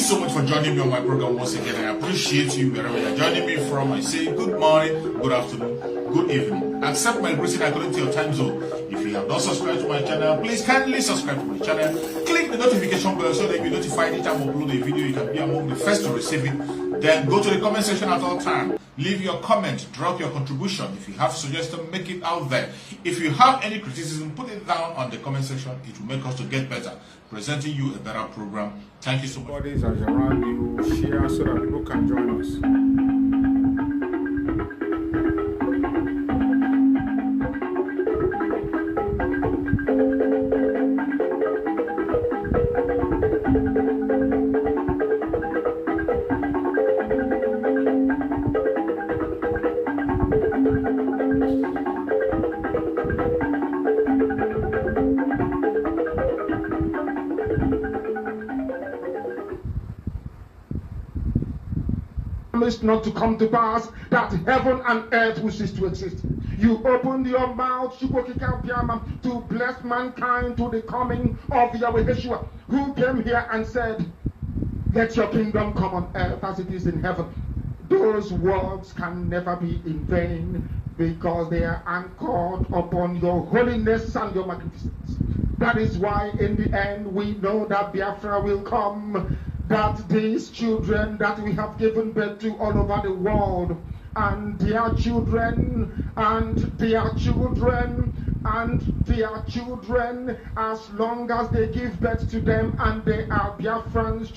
so much for joining me on my program once again. I appreciate you wherever you're joining me from. I say good morning, good afternoon, good evening. Accept my greeting according to your time zone. If you have not subscribed to my channel, please kindly subscribe to my channel. Click the notification bell so that you'll be notified anytime I upload a video. You can be among the first to receive it. Then go to the comment section at all times. Leave your comment, drop your contribution. If you have suggestions, make it out there. If you have any criticism, put it down on the comment section. It will make us to get better, presenting you a better program. Thank you so much. Bodies as around you, share so that people can join us. Not to come to pass, that heaven and earth will cease to exist. You opened your mouth to bless mankind to the coming of Yahweh Yeshua, who came here and said, let your kingdom come on earth as it is in heaven. Those words can never be in vain, because they are anchored upon your holiness and your magnificence. That is why in the end we know that Biafra will come, that these children that we have given birth to all over the world, and their children, and their children, and their children, as long as they give birth to them and they are Biafrans,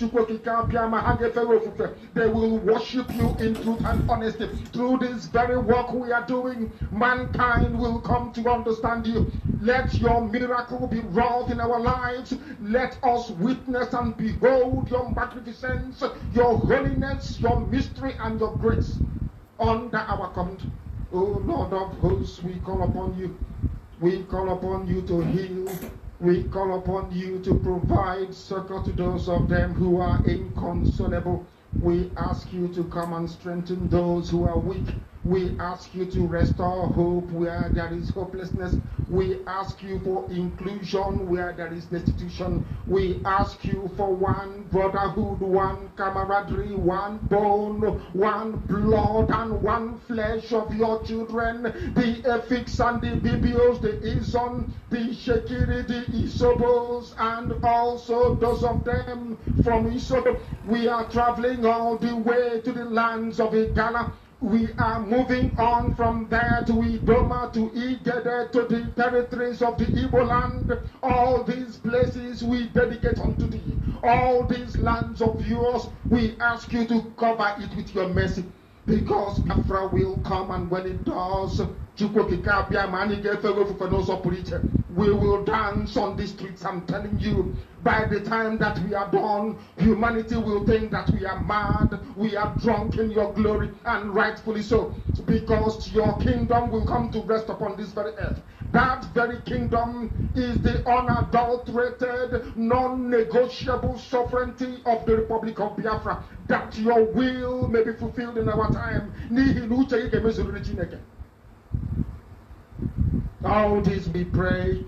they will worship you in truth and honesty. Through this very work we are doing, mankind will come to understand you. Let your miracle be wrought in our lives. Let us witness and behold your magnificence, your holiness, your mystery, and your grace under our command. O Lord of hosts, we call upon you. We call upon you to heal. We call upon you to provide succor to those of them who are inconsolable. We ask you to come and strengthen those who are weak. We ask you to restore hope where there is hopelessness. We ask you for inclusion where there is destitution. We ask you for one brotherhood, one camaraderie, one bone, one blood, and one flesh of your children. The Efiks and the Bibios, the Ison, the Shekiri, the Isobos, and also those of them from Isobo. We are traveling all the way to the lands of Igala. We are moving on from there to Idoma, to Igede, to the territories of the Igbo land. All these places we dedicate unto thee. All these lands of yours, we ask you to cover it with your mercy. Because Biafra will come, and when it does, we will dance on the streets. I'm telling you, by the time that we are done, humanity will think that we are mad, we are drunk in your glory, and rightfully so, because your kingdom will come to rest upon this very earth. That very kingdom is the unadulterated, non-negotiable sovereignty of the Republic of Biafra, that your will may be fulfilled in our time. All this we pray,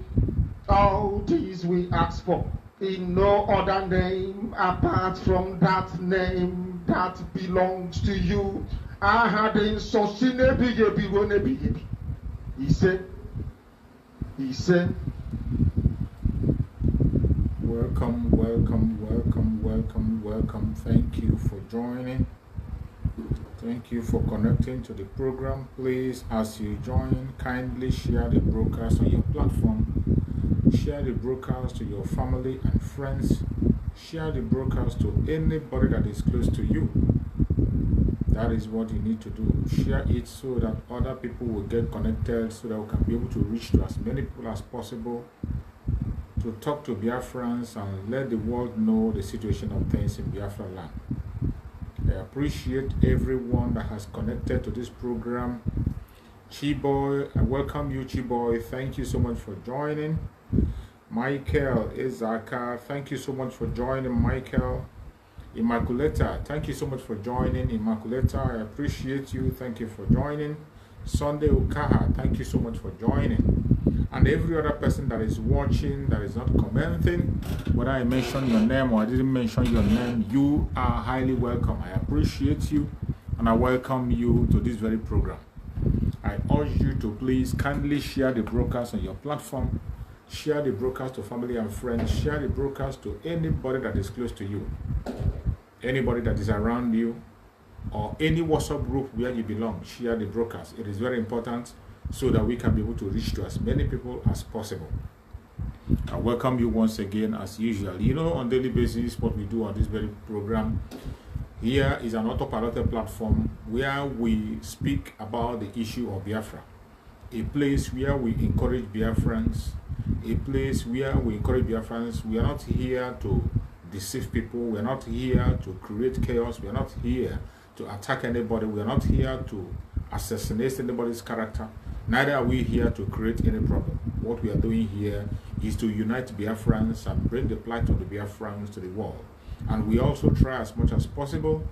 all this we ask for, in no other name apart from that name that belongs to you. I had in Sosine Bigebi. He said, Welcome, welcome, welcome, welcome, welcome. Thank you for joining. Thank you for connecting to the program. Please, as you join, kindly share the broadcast on your platform. Share the broadcast to your family and friends. Share the broadcast to anybody that is close to you. That is what you need to do. Share it so that other people will get connected, so that we can be able to reach to as many people as possible, to talk to Biafrans and let the world know the situation of things in Biafra land. I appreciate everyone that has connected to this program. Chiboy, I welcome you, Chiboy. Thank you so much for joining. Michael Izaka, thank you so much for joining, Michael. Immaculata, thank you so much for joining. Immaculata, I appreciate you. Thank you for joining. Sunday Okaha, thank you so much for joining. and every other person that is watching, that is not commenting, whether I mention your name or I didn't mention your name, you are highly welcome. I appreciate you and I welcome you to this very program. I urge you to please kindly share the broadcast on your platform, share the broadcast to family and friends, share the broadcast to anybody that is close to you, anybody that is around you, or any WhatsApp group where you belong. Share the broadcast. It is very important so that we can be able to reach to as many people as possible. I welcome you once again as usual. You know, on daily basis, what we do on this very program here is an autopiloted platform where we speak about the issue of Biafra, a place where we encourage Biafrans, a place where we encourage Biafrans. We are not here to deceive people. We are not here to create chaos. We are not here to attack anybody. We are not here to assassinate anybody's character. Neither are we here to create any problem. What we are doing here is to unite Biafrans and bring the plight of the Biafrans to the world. And we also try as much as possible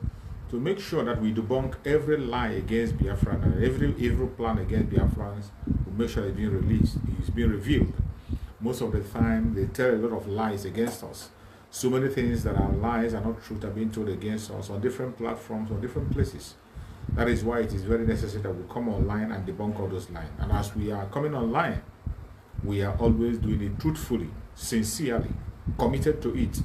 to make sure that we debunk every lie against Biafra and every evil plan against Biafrans. We make sure it's being released, it's being revealed. Most of the time, they tell a lot of lies against us. So many things that are lies and not truth are being told against us on different platforms, on different places. That is why it is very necessary that we come online and debunk all those lies. And as we are coming online, we are always doing it truthfully, sincerely, committed to it.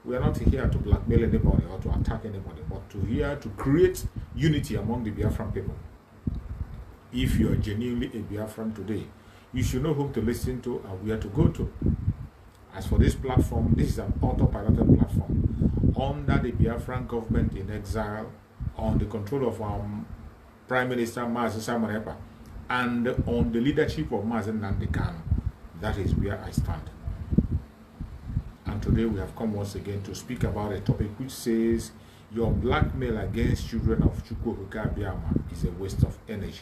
We are not here to blackmail anybody or to attack anybody, but here to create unity among the Biafran people. If you are genuinely a Biafran today, you should know whom to listen to and where to go to. As for this platform, this is an autopiloted platform under the Biafran government in exile, on the control of Prime Minister Mazi Simon Ekpa, and on the leadership of Mazi Nnamdi Kanu. That is where I stand. And today we have come once again to speak about a topic which says your blackmail against children of Chukwuebuka Biama is a waste of energy.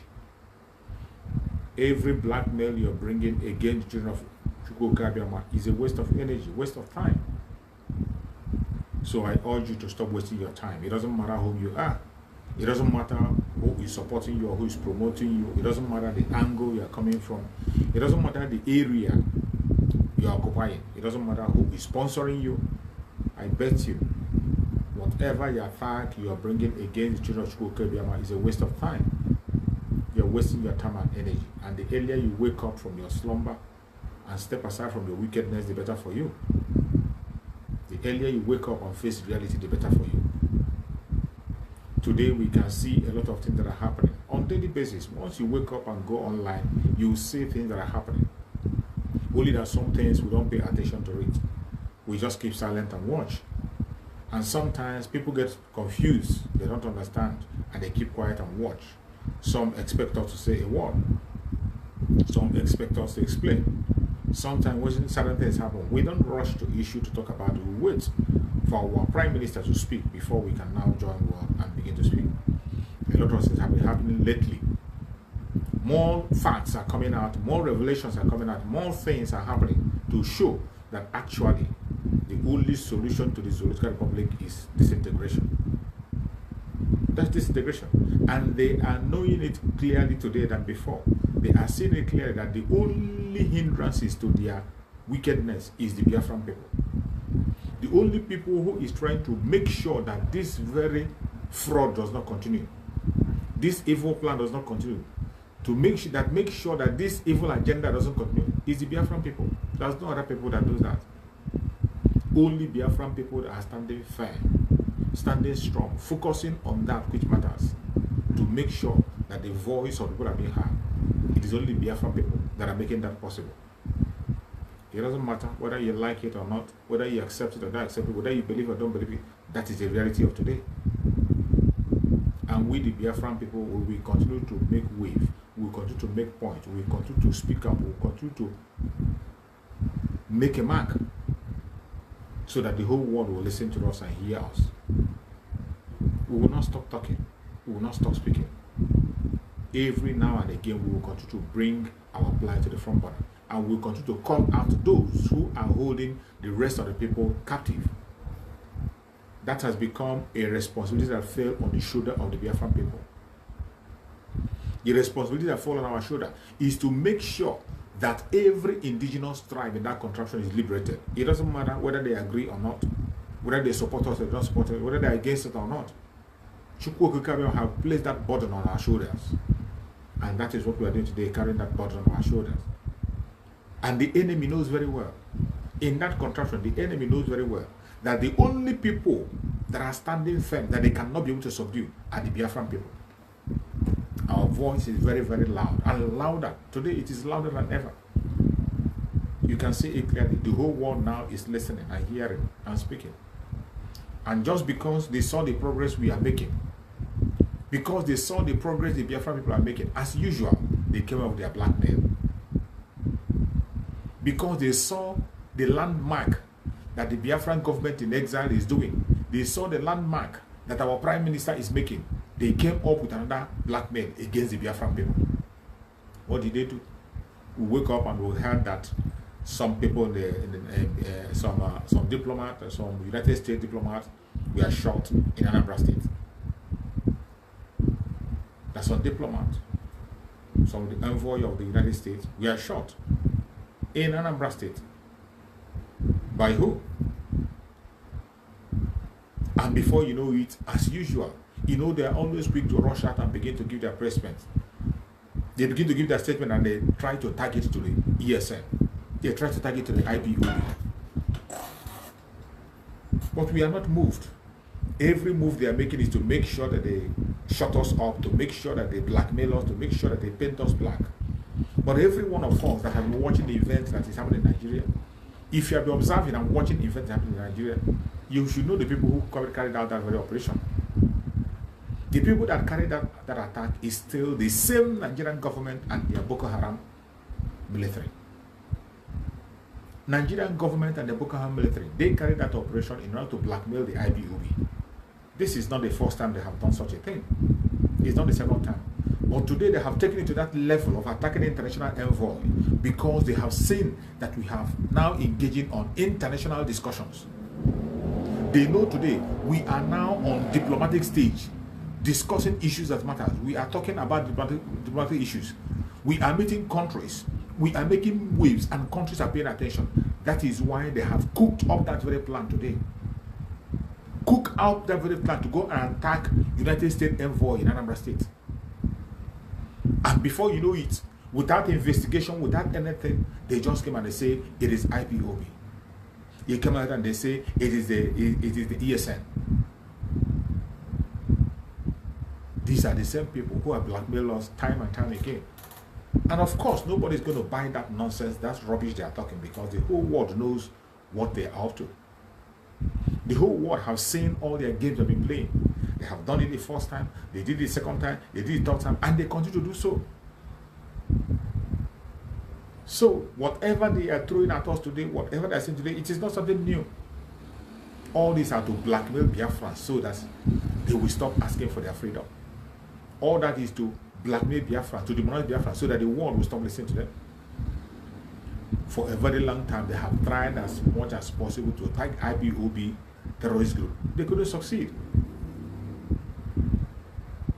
Every blackmail you're bringing against children of Chukwuebuka Biama is a waste of energy, waste of time. So I urge you to stop wasting your time. It doesn't matter who you are. It doesn't matter who is supporting you or who is promoting you. It doesn't matter the angle you are coming from. It doesn't matter the area you are occupying. It doesn't matter who is sponsoring you. I bet you, whatever your attack you are bringing against the children of Chukwuebuka Biama is a waste of time. You are wasting your time and energy. And the earlier you wake up from your slumber and step aside from your wickedness, the better for you. The earlier you wake up and face reality, the better for you. Today we can see a lot of things that are happening on a daily basis. Once you wake up and go online, you will see things that are happening. Only that some things we don't pay attention to it. We just keep silent and watch. And sometimes people get confused, they don't understand, and they keep quiet and watch. Some expect us to say a word. Some expect us to explain. Sometimes when certain things happen, we don't rush to issue to talk about it. We wait for our Prime Minister to speak before we can now join word and begin to speak. A lot of things have been happening lately. More facts are coming out, more revelations are coming out, more things are happening to show that actually the only solution to the Zoological Republic is disintegration. That's disintegration. And they are knowing it clearly today than before. They are seeing it clearly that the only hindrances to their wickedness is the Biafran people. The only people who is trying to make sure that this very fraud does not continue. This evil plan does not continue. To make sure that this evil agenda doesn't continue is the Biafran people. There's no other people that do that. Only Biafran people that are standing firm, standing strong, focusing on that which matters, to make sure that the voice of people are being heard. It is only Biafran people that are making that possible. It doesn't matter whether you like it or not, whether you accept it or don't accept it, whether you believe or don't believe it. That is the reality of today. And we, the Biafran people, will continue to make wave. We will continue to make points. We will continue to speak up. We will continue to make a mark so that the whole world will listen to us and hear us. We will not stop talking. We will not stop speaking. Every now and again, we will continue to bring our plight to the front burner. And we will continue to call out those who are holding the rest of the people captive. That has become a responsibility that fell on the shoulder of the Biafran people. The responsibility that falls on our shoulder is to make sure that every indigenous tribe in that contraption is liberated. It doesn't matter whether they agree or not, whether they support us or don't support us, whether they're against it or not. Chukwu Okike have placed that burden on our shoulders. And that is what we are doing today, carrying that burden on our shoulders. And the enemy knows very well, in that contraption, the enemy knows very well that the only people that are standing firm, that they cannot be able to subdue, are the Biafran people. Our voice is very, very loud, and louder. Today it is louder than ever. You can see it clearly. The whole world now is listening and hearing and speaking. And just because they saw the progress we are making, because they saw the progress the Biafran people are making, as usual, they came up with their blackmail. Because they saw the landmark that the Biafran government in exile is doing, they saw the landmark that our prime minister is making, they came up with another blackmail against the Biafran people. What did they do? We wake up and we heard that some people, some diplomats, some United States diplomats were shot in Anambra State. That some diplomats, some of the envoy of the United States were shot in Anambra State. By who? And before you know it, as usual, you know, they are always quick to rush out and begin to give their press statements. They begin to give their statement and they try to tag it to the ESN. They try to tag it to the IPOB. But we are not moved. Every move they are making is to make sure that they shut us up, to make sure that they blackmail us, to make sure that they paint us black. But every one of us that have been watching the events that is happening in Nigeria, if you have been observing and watching events happening in Nigeria, you should know the people who carried out that very operation. The people that carried out that attack is still the same Nigerian government and their Boko Haram military. Nigerian government and the Boko Haram military, they carried that operation in order to blackmail the IPOB. This is not the first time they have done such a thing. It's not the second time. But today they have taken it to that level of attacking the international envoy because they have seen that we have now engaging on international discussions. They know today we are now on diplomatic stage discussing issues that matter. We are talking about diplomatic issues. We are meeting countries. We are making waves and countries are paying attention. That is why they have cooked up that very plan today. Cook out that very plan to go and attack United States envoy in Anambra State. And before you know it, without investigation, without anything, they just came and they say it is IPOB. They come out and they say it is the ESN. These are the same people who have blackmailed us time and time again. And of course, nobody's going to buy that nonsense, that's rubbish they are talking, because the whole world knows what they are up to. The whole world have seen all their games they've been playing. They have done it the first time, they did it the second time, they did it the third time, and they continue to do so. So, whatever they are throwing at us today, whatever they are saying today, it is not something new. All these are to blackmail Biafra so that they will stop asking for their freedom. All that is to blackmail Biafra, to demonize Biafra so that the world will stop listening to them. For a very long time, they have tried as much as possible to attack IPOB terrorist group. They couldn't succeed.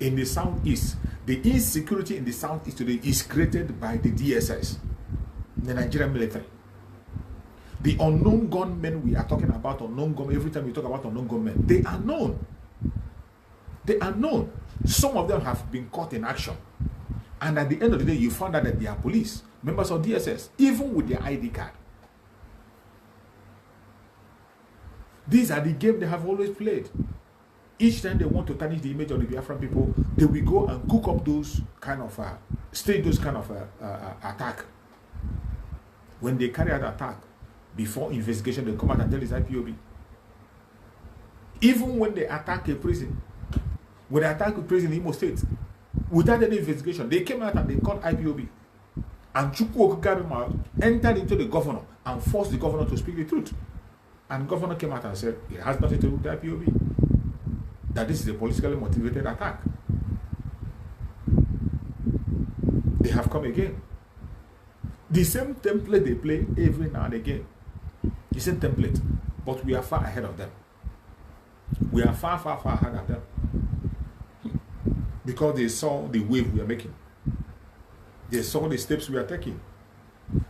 In the southeast, the insecurity in the southeast today is created by the DSS, the Nigerian military. The unknown gunmen we are talking about, unknown gunmen, every time we talk about unknown gunmen, they are known. They are known. Some of them have been caught in action. And at the end of the day, you found out that they are police, members of DSS, even with their ID card. These are the games they have always played. Each time they want to tarnish the image of the Biafran people, they will go and cook up those kind of, stage those kind of attack. When they carry out attack, before investigation, they come out and tell it's IPOB. Even when they attack a prison, when they attack a prison in Imo State, without any investigation, they came out and they called IPOB. And Chukwu Okike entered into the governor and forced the governor to speak the truth. And the governor came out and said, it has nothing to do with the IPOB. That this is a politically motivated attack. They have come again. The same template they play every now and again. The same template. But we are far ahead of them. We are far, far, far ahead of them. Because they saw the wave we are making. They saw the steps we are taking.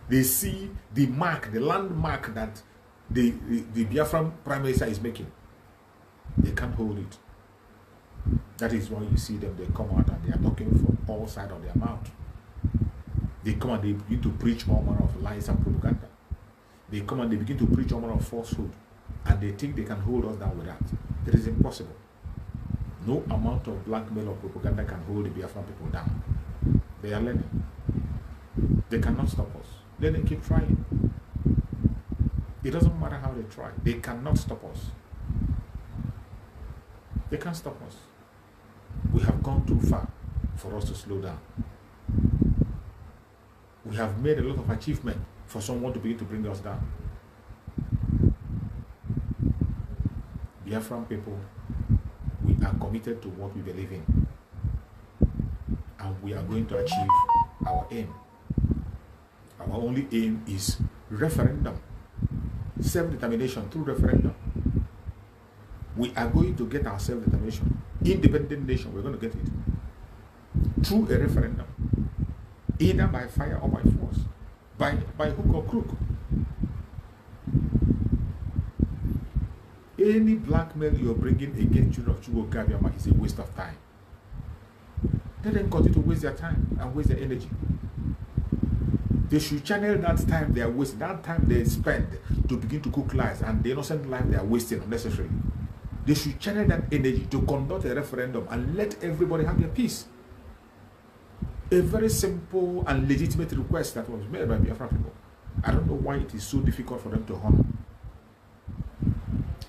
They see the mark, the landmark that the Biafran Prime Minister is making. They can't hold it. That is why you see them, they come out and they are talking from all sides of their mouth. They come and they begin to preach all manner of lies and propaganda. They come and they begin to preach all manner of falsehood. And they think they can hold us down with that. It is impossible. No amount of blackmail or propaganda can hold the Biafran people down. They are learning. They cannot stop us. Let them keep trying. It doesn't matter how they try. They cannot stop us. They can't stop us. We have gone too far for us to slow down. We have made a lot of achievement for someone to begin to bring us down. Biafran people, we are committed to what we believe in. And we are going to achieve our aim. Our only aim is referendum. Self-determination through referendum. We are going to get our self-determination. Independent nation, we're going to get it. Through a referendum. Either by fire or by force. By hook or crook. Any blackmail you're bringing against children of Chugo Gabiama is a waste of time. Let them continue to waste their time and waste their energy. They should channel that time they are wasting, that time they spend to begin to cook lies and the innocent life they are wasting unnecessarily. They should channel that energy to conduct a referendum and let everybody have their peace. A very simple and legitimate request that was made by Biafra people. I don't know why it is so difficult for them to honor.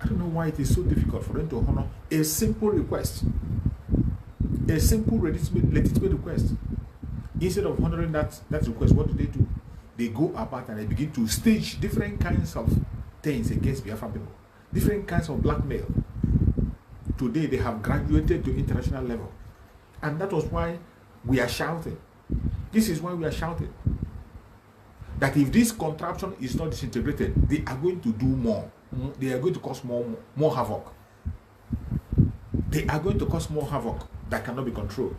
I don't know why it is so difficult for them to honor a simple request. A simple legitimate request. Instead of honoring that request, what do? They go about and they begin to stage different kinds of things against Biafran people. Different kinds of blackmail. Today they have graduated to international level. And that was why we are shouting. This is why we are shouting. That if this contraption is not disintegrated, they are going to do more. They are going to cause more havoc. They are going to cause more havoc that cannot be controlled.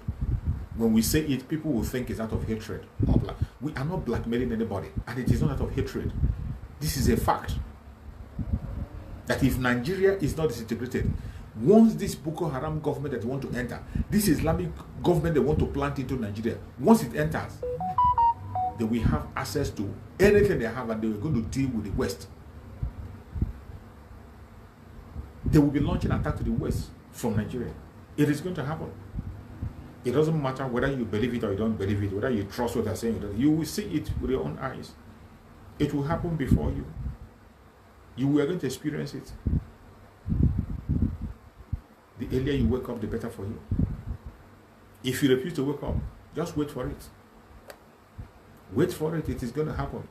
When we say it, people will think it's out of hatred. We are not blackmailing anybody, and it is not out of hatred. This is a fact. That if Nigeria is not disintegrated, once this Boko Haram government that want to enter, this Islamic government they want to plant into Nigeria, once it enters, they will have access to anything they have, and they are going to deal with the West. They will be launching an attack to the West from Nigeria. It is going to happen. It doesn't matter whether you believe it or you don't believe it, whether you trust what they're saying. You will see it with your own eyes. It will happen before you. You are going to experience it. The earlier you wake up, the better for you. If you refuse to wake up, just wait for it. Wait for it. It is going to happen.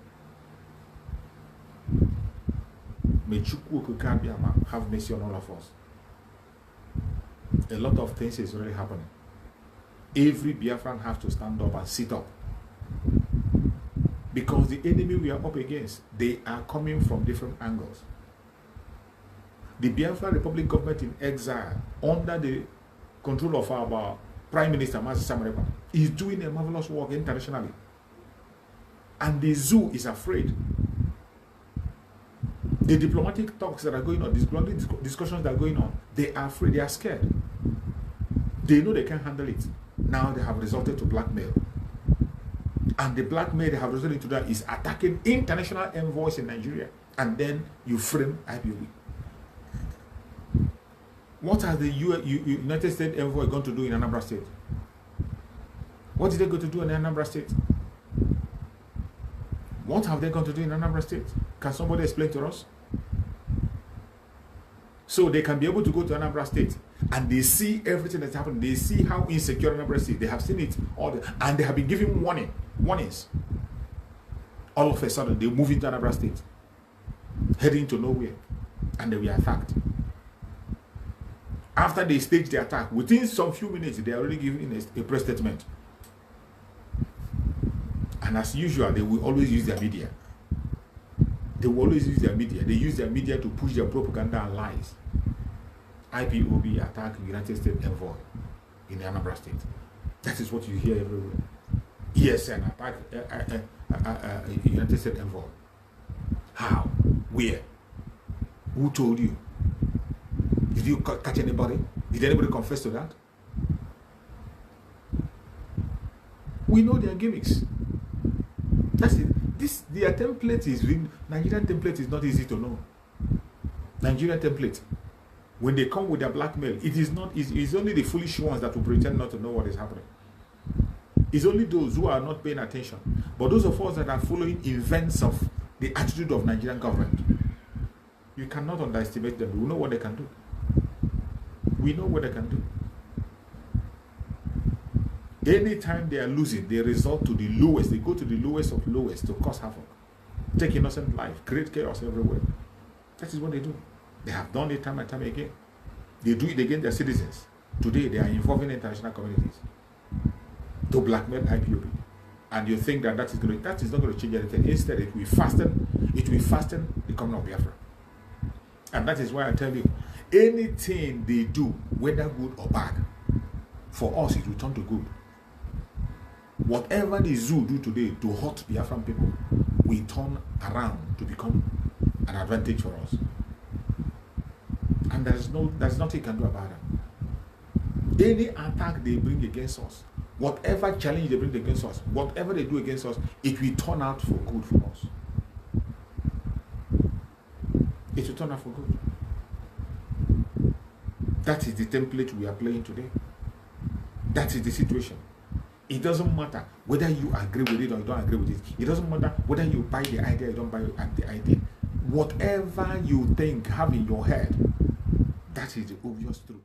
May Chukwu Okukabiyama have mercy on all of us. A lot of things is really happening. Every Biafran has to stand up and sit up. Because the enemy we are up against, they are coming from different angles. The Biafra Republic government in exile, under the control of our Prime Minister, Mazi Samareba, is doing a marvelous work internationally. And the zoo is afraid. The diplomatic talks that are going on, diplomatic discussions that are going on, they are afraid, they are scared. They know they can't handle it. Now they have resorted to blackmail. And the blackmail they have resorted to that is attacking international envoys in Nigeria. And then you frame IPOB. What are the United States envoy going to do in Anambra State? What did they go to do in Anambra State? What have they gone to do in Anambra State? Can somebody explain to us? So they can be able to go to Anambra State and they see everything that's happening. They see how insecure Anambra State. They have seen it all, and they have been giving warnings. All of a sudden, they move into Anambra State, heading to nowhere, and they were attacked. After they staged the attack, within some few minutes, they are already giving a press statement. And as usual, they will always use their media. They will always use their media. They use their media to push their propaganda and lies. IPOB attack United States envoy in Anambra State. That is what you hear everywhere. ESN attack United States envoy. How? Where? Who told you? Did you catch anybody? Did anybody confess to that? We know their gimmicks. That's it. Their template is Nigerian template is not easy to know. Nigerian template. When they come with their blackmail, it's only the foolish ones that will pretend not to know what is happening. It's only those who are not paying attention. But those of us that are following events of the attitude of Nigerian government, you cannot underestimate them. We know what they can do. We know what they can do. Anytime they are losing, they resort to the lowest. They go to the lowest of lowest to cause havoc, take innocent life, create chaos everywhere. That is what they do. They have done it time and time again. They do it against their citizens. Today, they are involving international communities to blackmail IPOB. And you think that that is not going to change anything. Instead, it will fasten the coming of Biafra. And that is why I tell you, anything they do, whether good or bad, for us it will turn to good. Whatever the zoo do today to hurt Biafran people, we turn around to become an advantage for us. And there's nothing you can do about it. Any attack they bring against us, whatever challenge they bring against us, whatever they do against us, it will turn out for good for us. It will turn out for good. That is the template we are playing today. That is the situation. It doesn't matter whether you agree with it or you don't agree with it. It doesn't matter whether you buy the idea or you don't buy the idea. Whatever you think, have in your head, that is the obvious truth.